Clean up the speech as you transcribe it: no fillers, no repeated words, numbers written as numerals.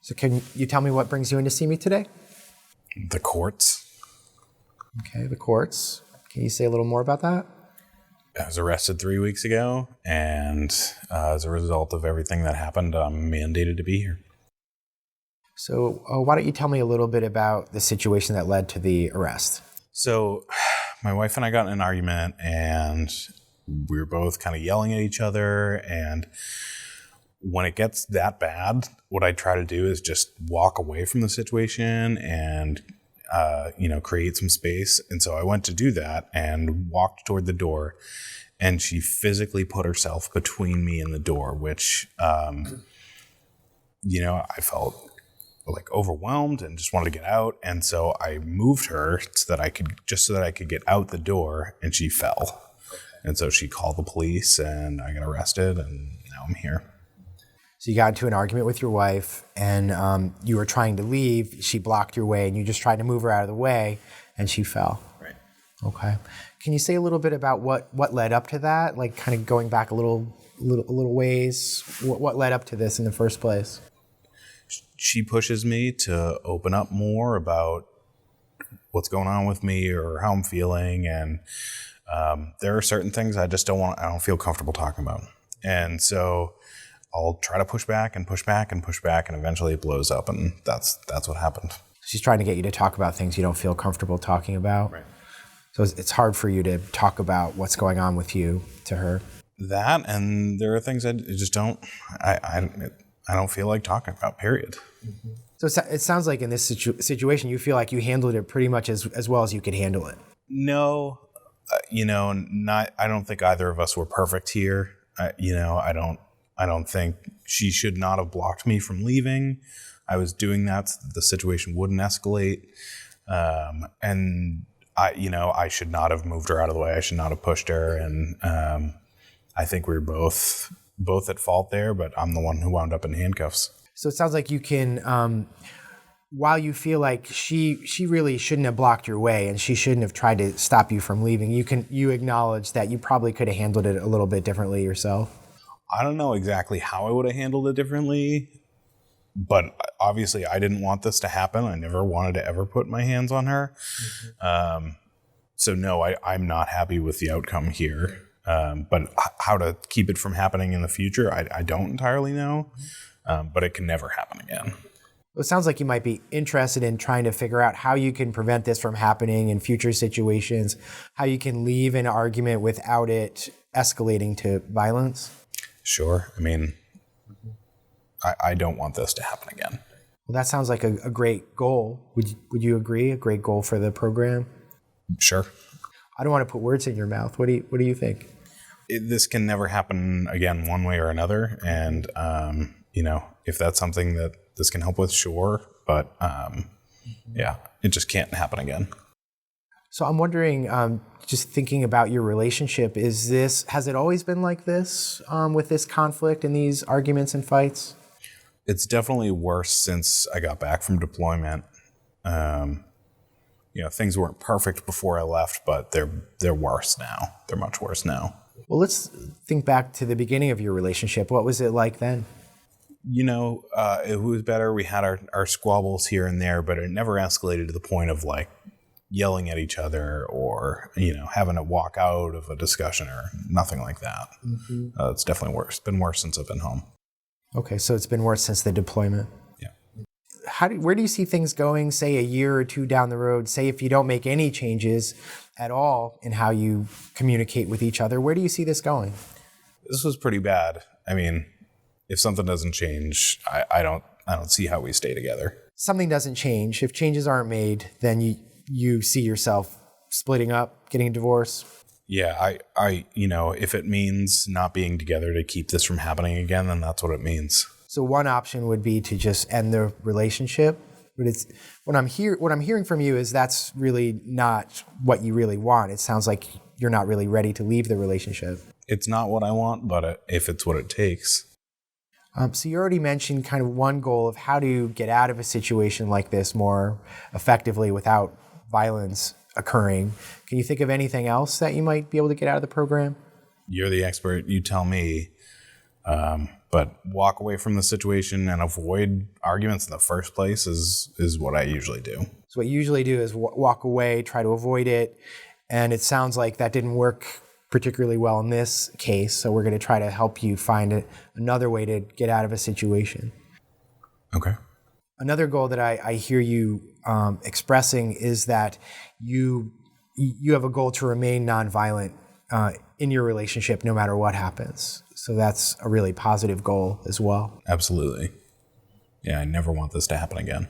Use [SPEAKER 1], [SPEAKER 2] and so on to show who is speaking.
[SPEAKER 1] So can you tell me what brings you in to see me today?
[SPEAKER 2] The courts.
[SPEAKER 1] Okay, the courts. Can you say a little more about that?
[SPEAKER 2] I was arrested 3 weeks ago, and as a result of everything that happened, I'm mandated to be here.
[SPEAKER 1] So why don't you tell me a little bit about the situation that led to the arrest?
[SPEAKER 2] So my wife and I got in an argument, and we were both kind of yelling at each other. And when it gets that bad, what I try to do is just walk away from the situation and, create some space. And so I went to do that and walked toward the door, and she physically put herself between me and the door, which, I felt like overwhelmed and just wanted to get out. And so I moved her so that I could get out the door, and she fell. And so she called the police, and I got arrested, and now I'm here.
[SPEAKER 1] So you got into an argument with your wife, and you were trying to leave. She blocked your way, and you just tried to move her out of the way, and she fell.
[SPEAKER 2] Right.
[SPEAKER 1] Okay. Can you say a little bit about what led up to that? Like kind of going back a little ways. What led up to this in the first place?
[SPEAKER 2] She pushes me to open up more about what's going on with me or how I'm feeling, and there are certain things I don't feel comfortable talking about, and so I'll try to push back and push back and push back, and eventually it blows up, and that's what happened.
[SPEAKER 1] She's trying to get you to talk about things you don't feel comfortable talking about.
[SPEAKER 2] Right.
[SPEAKER 1] So it's hard for you to talk about what's going on with you to her.
[SPEAKER 2] That, and there are things I just don't. I don't feel like talking about. Period.
[SPEAKER 1] So it sounds like in this situation, you feel like you handled it pretty much as well as you could handle it.
[SPEAKER 2] No, I don't think either of us were perfect here. I don't think she should not have blocked me from leaving. I was doing that so that the situation wouldn't escalate. And I should not have moved her out of the way. I should not have pushed her. And I think we were both at fault there, but I'm the one who wound up in handcuffs.
[SPEAKER 1] So it sounds like you can, while you feel like she really shouldn't have blocked your way and she shouldn't have tried to stop you from leaving, you acknowledge that you probably could have handled it a little bit differently yourself.
[SPEAKER 2] I don't know exactly how I would have handled it differently, but obviously I didn't want this to happen. I never wanted to ever put my hands on her. Mm-hmm. So no, I'm not happy with the outcome here. But how to keep it from happening in the future, I don't entirely know. But it can never happen again.
[SPEAKER 1] It sounds like you might be interested in trying to figure out how you can prevent this from happening in future situations, how you can leave an argument without it escalating to violence.
[SPEAKER 2] Sure. I mean, I don't want this to happen again.
[SPEAKER 1] Well, that sounds like a great goal. Would you agree? A great goal for the program?
[SPEAKER 2] Sure.
[SPEAKER 1] I don't want to put words in your mouth. What do you think?
[SPEAKER 2] This can never happen again, one way or another. And, if that's something that this can help with, sure. But, it just can't happen again.
[SPEAKER 1] So I'm wondering, just thinking about your relationship, has it always been like this, with this conflict and these arguments and fights?
[SPEAKER 2] It's definitely worse since I got back from deployment. Things weren't perfect before I left, but they're worse now. They're much worse now.
[SPEAKER 1] Well, let's think back to the beginning of your relationship. What was it like then?
[SPEAKER 2] It was better. We had our squabbles here and there, but it never escalated to the point of like yelling at each other or, having to walk out of a discussion or nothing like that. Mm-hmm. It's definitely worse. It's been worse since I've been home.
[SPEAKER 1] Okay, so it's been worse since the deployment.
[SPEAKER 2] Yeah.
[SPEAKER 1] Where do you see things going, say a year or two down the road? Say if you don't make any changes at all in how you communicate with each other, where do you see this going?
[SPEAKER 2] This was pretty bad. I mean, if something doesn't change, I don't see how we stay together. Something
[SPEAKER 1] doesn't change. If changes aren't made, then you see yourself splitting up, getting a divorce.
[SPEAKER 2] Yeah, if it means not being together to keep this from happening again, then that's what it means.
[SPEAKER 1] So one option would be to just end the relationship. But what I'm hearing from you is that's really not what you really want. It sounds like you're not really ready to leave the relationship.
[SPEAKER 2] It's not what I want, but if it's what it takes.
[SPEAKER 1] So you already mentioned kind of one goal of how to get out of a situation like this more effectively without violence occurring. Can you think of anything else that you might be able to get out of the program?
[SPEAKER 2] You're the expert. You tell me. But walk away from the situation and avoid arguments in the first place is what I usually do.
[SPEAKER 1] So what you usually do is walk away, try to avoid it. And it sounds like that didn't work particularly well in this case. So we're going to try to help you find another way to get out of a situation.
[SPEAKER 2] Okay.
[SPEAKER 1] Another goal that I hear you expressing is that you have a goal to remain nonviolent in your relationship no matter what happens. So that's a really positive goal as well.
[SPEAKER 2] Absolutely. Yeah, I never want this to happen again.